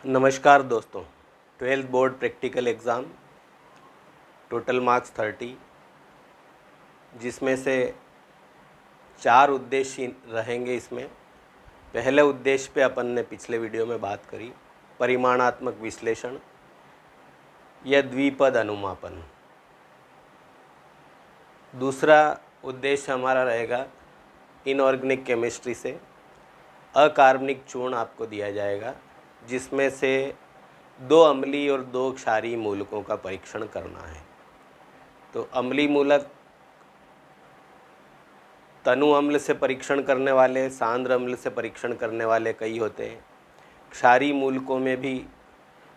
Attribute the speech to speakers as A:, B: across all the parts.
A: नमस्कार दोस्तों, 12th board practical exam, total marks 30, जिसमें से 4 उद्देश्य रहेंगे। इसमें पहले उद्देश्य पे अपन ने पिछले वीडियो में बात करी, परिमाणात्मक विश्लेषण या द्विपद अनुमापन। दूसरा उद्देश्य हमारा रहेगा इनऑर्गेनिक केमिस्ट्री से अकार्बनिक चूर्ण आपको दिया जाएगा, जिसमें से 2 अम्लीय और 2 क्षारीय मूलकों का परीक्षण करना है। तो अम्लीय मूलक तनु अम्ल से परीक्षण करने वाले, सांद्र अम्ल से परीक्षण करने वाले कई होते हैं। क्षारीय मूलकों में भी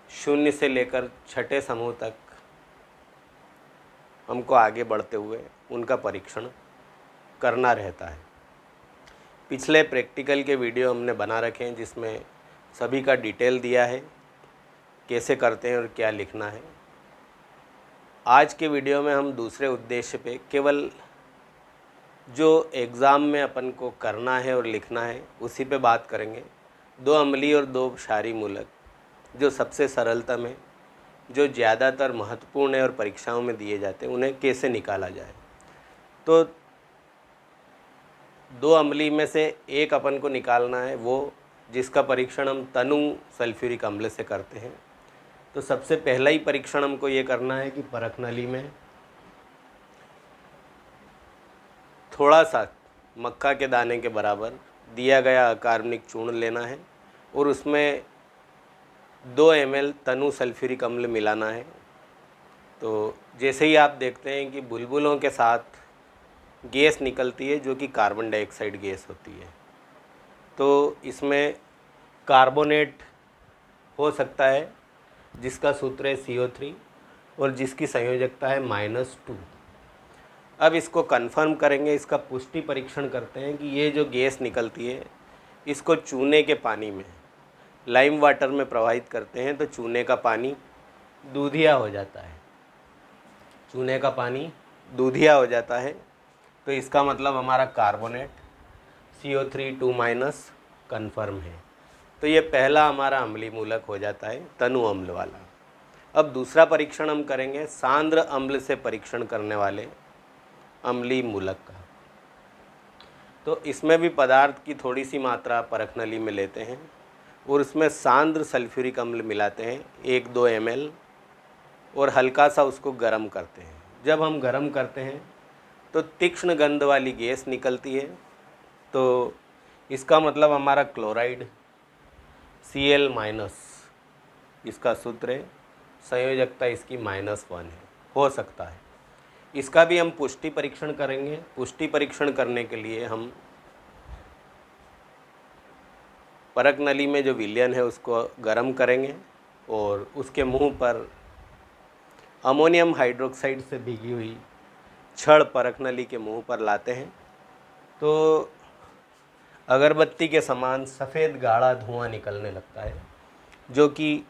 A: 0 से लेकर 6ठे समूह तक हमको आगे बढ़ते हुए उनका परीक्षण करना रहता है। पिछले प्रैक्टिकल के वीडियो हमने बना रखे हैं, जिसमें सभी का डिटेल दिया है, कैसे करते हैं और क्या लिखना है। आज के वीडियो में हम दूसरे उद्देश्य पे केवल जो एग्ज़ाम में अपन को करना है और लिखना है उसी पे बात करेंगे। 2 अम्लीय और 2 क्षारीय मूलक जो सबसे सरलतम है, जो ज़्यादातर महत्वपूर्ण है और परीक्षाओं में दिए जाते हैं, उन्हें कैसे निकाला जाए। तो 2 अम्लीय में से एक अपन को निकालना है, वो जिसका परीक्षण हम तनु सल्फ्यूरिक अम्ल से करते हैं। तो सबसे पहला ही परीक्षण हमको ये करना है कि परख नली में थोड़ा सा मक्का के दाने के बराबर दिया गया अकार्बनिक चूर्ण लेना है और उसमें 2 ml तनु सल्फ्यूरिक अम्ल मिलाना है। तो जैसे ही आप देखते हैं कि बुलबुलों के साथ गैस निकलती है, जो कि कार्बन डाइऑक्साइड गैस होती है, तो इसमें कार्बोनेट हो सकता है, जिसका सूत्र है CO3 और जिसकी संयोजकता है -2। अब इसको कंफर्म करेंगे, इसका पुष्टि परीक्षण करते हैं कि ये जो गैस निकलती है, इसको चूने के पानी में, लाइम वाटर में प्रवाहित करते हैं तो चूने का पानी दूधिया हो जाता है। चूने का पानी दूधिया हो जाता है, तो इसका मतलब हमारा कार्बोनेट CO3 2- कन्फर्म है। तो ये पहला हमारा अम्लीय मूलक हो जाता है, तनु अम्ल वाला। अब दूसरा परीक्षण हम करेंगे सांद्र अम्ल से परीक्षण करने वाले अम्लीय मूलक का। तो इसमें भी पदार्थ की थोड़ी सी मात्रा परख नली में लेते हैं और उसमें सांद्र सल्फ्यूरिक अम्ल मिलाते हैं 1-2 ml और हल्का सा उसको गर्म करते हैं। जब हम गर्म करते हैं तो तीक्ष्ण गंध वाली गैस निकलती है, तो इसका मतलब हमारा क्लोराइड Cl-, इसका सूत्र है, संयोजकता इसकी -1 है, हो सकता है। इसका भी हम पुष्टि परीक्षण करेंगे। पुष्टि परीक्षण करने के लिए हम परख नली में जो विलयन है उसको गर्म करेंगे और उसके मुंह पर अमोनियम हाइड्रोक्साइड से भीगी हुई छड़ परख नली के मुंह पर लाते हैं, तो अगरबत्ती के समान सफ़ेद गाढ़ा धुआं निकलने लगता है, जो कि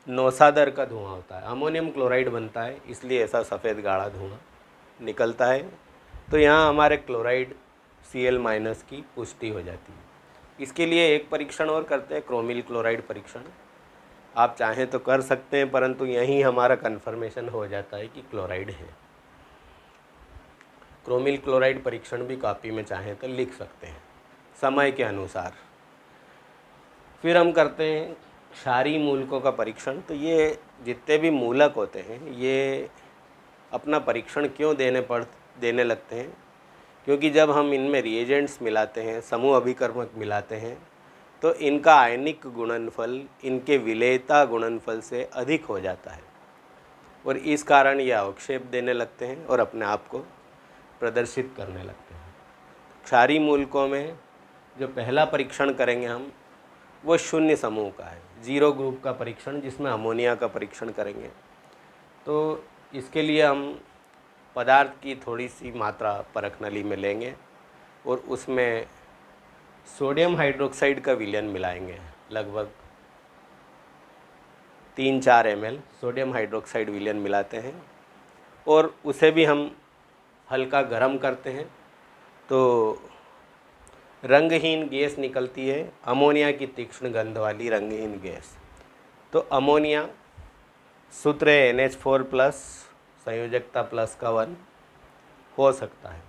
A: नौसादर का धुआं होता है। अमोनियम क्लोराइड बनता है, इसलिए ऐसा सफ़ेद गाढ़ा धुआं निकलता है। तो यहाँ हमारे क्लोराइड Cl- की पुष्टि हो जाती है। इसके लिए एक परीक्षण और करते हैं, क्रोमिल क्लोराइड परीक्षण। आप चाहें तो कर सकते हैं, परंतु यहीं हमारा कन्फर्मेशन हो जाता है कि क्लोराइड है। क्रोमिल क्लोराइड परीक्षण भी कॉपी में चाहें तो लिख सकते हैं समय के अनुसार। फिर हम करते हैं क्षारीय मूलकों का परीक्षण। तो ये जितने भी मूलक होते हैं, ये अपना परीक्षण क्यों देने लगते हैं, क्योंकि जब हम इनमें रिएजेंट्स मिलाते हैं, समूह अभिकर्मक मिलाते हैं, तो इनका आयनिक गुणनफल इनके विलेयता गुणनफल से अधिक हो जाता है और इस कारण ये अवक्षेप देने लगते हैं और अपने आप को प्रदर्शित करने लगते हैं। क्षारीय मूलकों में जो पहला परीक्षण करेंगे हम, वो 0 समूह का है, 0 ग्रुप का परीक्षण, जिसमें अमोनिया का परीक्षण करेंगे। तो इसके लिए हम पदार्थ की थोड़ी सी मात्रा परख नली में लेंगे और उसमें सोडियम हाइड्रोक्साइड का विलयन मिलाएंगे। लगभग 3-4 ml सोडियम हाइड्रोक्साइड विलयन मिलाते हैं और उसे भी हम हल्का गर्म करते हैं, तो रंगहीन गैस निकलती है, अमोनिया की तीक्ष्ण गंध वाली रंगहीन गैस। तो अमोनिया सूत्र है NH4 प्लस संयोजकता प्लस का 1 हो सकता है।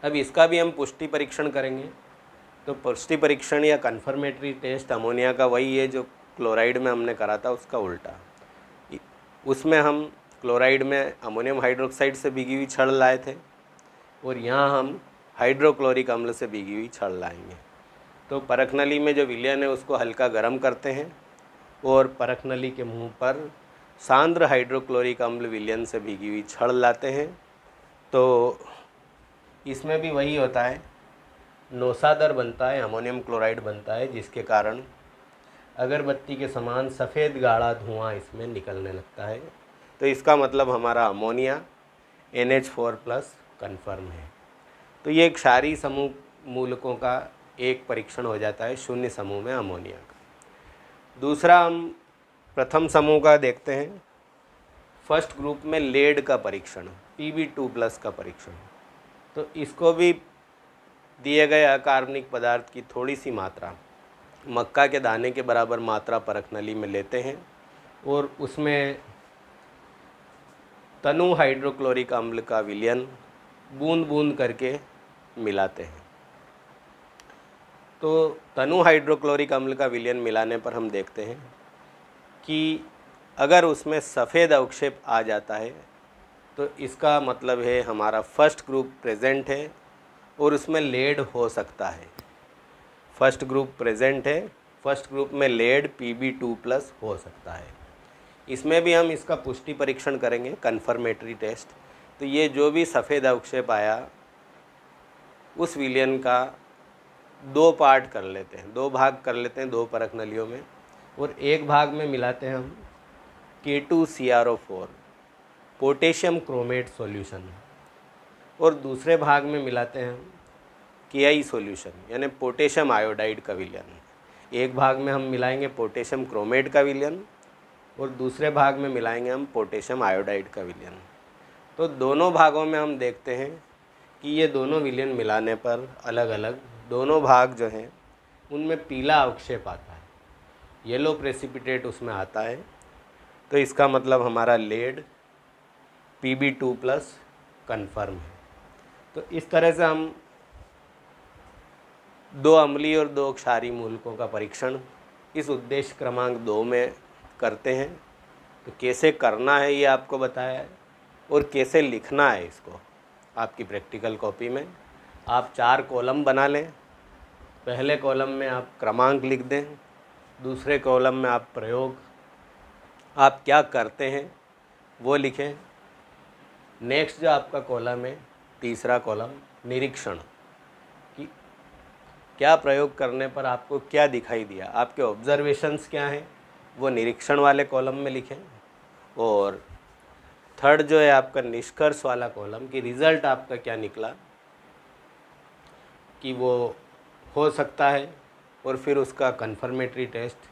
A: अब इसका भी हम पुष्टि परीक्षण करेंगे। तो पुष्टि परीक्षण या कन्फर्मेटरी टेस्ट अमोनिया का वही है जो क्लोराइड में हमने करा था, उसका उल्टा। उसमें हम क्लोराइड में अमोनियम हाइड्रोक्साइड से भीगी हुई छड़ लाए थे और यहाँ हम हाइड्रोक्लोरिक अम्ल से भीगी हुई छड़ लाएंगे। तो परख नली में जो विलयन है उसको हल्का गर्म करते हैं और परख नली के मुंह पर सांद्र हाइड्रोक्लोरिक अम्ल विलयन से भीगी हुई छड़ लाते हैं। तो इसमें भी वही होता है, नौसादर बनता है, अमोनियम क्लोराइड बनता है, जिसके कारण अगरबत्ती के समान सफ़ेद गाढ़ा धुआं इसमें निकलने लगता है। तो इसका मतलब हमारा अमोनिया NH4 प्लस कन्फर्म है। तो ये क्षारीय समूह मूलकों का एक परीक्षण हो जाता है शून्य समूह में अमोनिया का। दूसरा हम प्रथम समूह का देखते हैं, फर्स्ट ग्रुप में लेड का परीक्षण, Pb2 प्लस का परीक्षण। तो इसको भी दिए गए अकार्बनिक पदार्थ की थोड़ी सी मात्रा, मक्का के दाने के बराबर मात्रा परख नली में लेते हैं और उसमें तनु हाइड्रोक्लोरिक अम्ल का विलयन बूंद बूंद करके मिलाते हैं। तो तनु हाइड्रोक्लोरिक अम्ल का विलयन मिलाने पर हम देखते हैं कि अगर उसमें सफ़ेद अवक्षेप आ जाता है तो इसका मतलब है हमारा फर्स्ट ग्रुप प्रेजेंट है और उसमें लेड हो सकता है। फर्स्ट ग्रुप प्रेजेंट है, फर्स्ट ग्रुप में लेड Pb2 प्लस हो सकता है। इसमें भी हम इसका पुष्टि परीक्षण करेंगे, कन्फर्मेटरी टेस्ट। तो ये जो भी सफ़ेद अवक्षेप आया उस विलयन का 2 पार्ट कर लेते हैं, 2 भाग कर लेते हैं 2 परख नलियों में, और एक भाग में मिलाते हैं हम K2CrO4 पोटेशियम क्रोमेट सॉल्यूशन और दूसरे भाग में मिलाते हैं हम KI सॉल्यूशन यानी पोटेशियम आयोडाइड का विलयन। एक भाग में हम मिलाएंगे पोटेशियम क्रोमेट का विलयन और दूसरे भाग में मिलाएंगे हम पोटेशियम आयोडाइड का विलयन। तो दोनों भागों में हम देखते हैं कि ये दोनों विलयन मिलाने पर अलग अलग दोनों भाग जो हैं उनमें पीला अवक्षेप आता है, येलो प्रेसिपिटेट उसमें आता है। तो इसका मतलब हमारा लेड Pb2 प्लस कन्फर्म है। तो इस तरह से हम 2 अम्लीय और 2 क्षारीय मूलकों का परीक्षण इस उद्देश्य क्रमांक 2 में करते हैं। तो कैसे करना है ये आपको बताया है और कैसे लिखना है इसको आपकी प्रैक्टिकल कॉपी में। आप 4 कॉलम बना लें। पहले कॉलम में आप क्रमांक लिख दें, दूसरे कॉलम में आप प्रयोग, आप क्या करते हैं वो लिखें। नेक्स्ट जो आपका कॉलम है, तीसरा कॉलम, निरीक्षण, कि क्या प्रयोग करने पर आपको क्या दिखाई दिया, आपके ऑब्जर्वेशंस क्या हैं वो निरीक्षण वाले कॉलम में लिखें। और थर्ड जो है आपका निष्कर्ष वाला कॉलम, कि रिज़ल्ट आपका क्या निकला, कि वो हो सकता है, और फिर उसका कन्फर्मेटरी टेस्ट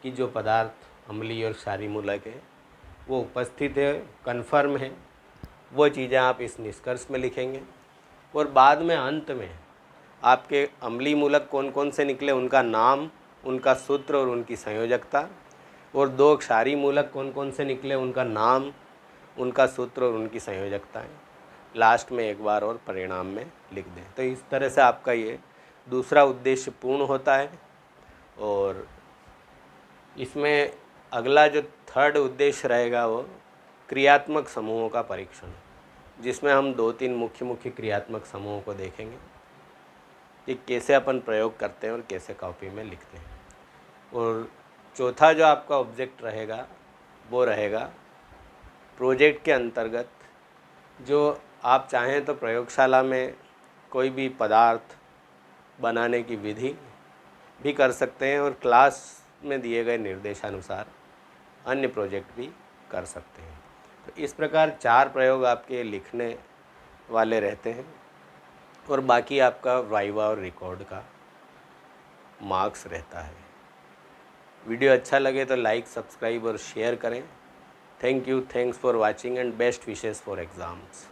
A: कि जो पदार्थ अम्लीय और क्षारीय मूलक है वो उपस्थित है, कन्फर्म है, वो चीज़ें आप इस निष्कर्ष में लिखेंगे। और बाद में अंत में आपके अम्लीय मूलक कौन कौन से निकले उनका नाम, उनका सूत्र और उनकी संयोजकता, और 2 क्षारीय मूलक कौन कौन से निकले उनका नाम, उनका सूत्र और उनकी संयोजकताएं लास्ट में एक बार और परिणाम में लिख दें। तो इस तरह से आपका ये दूसरा उद्देश्य पूर्ण होता है। और इसमें अगला जो थर्ड उद्देश्य रहेगा वो क्रियात्मक समूहों का परीक्षण, जिसमें हम 2-3 मुख्य क्रियात्मक समूहों को देखेंगे कि कैसे अपन प्रयोग करते हैं और कैसे कॉपी में लिखते हैं। और चौथा जो आपका ऑब्जेक्ट रहेगा वो रहेगा प्रोजेक्ट के अंतर्गत, जो आप चाहें तो प्रयोगशाला में कोई भी पदार्थ बनाने की विधि भी कर सकते हैं और क्लास में दिए गए निर्देशानुसार अन्य प्रोजेक्ट भी कर सकते हैं। तो इस प्रकार 4 प्रयोग आपके लिखने वाले रहते हैं और बाकी आपका वाइवा और रिकॉर्ड का मार्क्स रहता है। वीडियो अच्छा लगे तो लाइक, सब्सक्राइब और शेयर करें। Thank you, thanks for watching and best wishes for exams.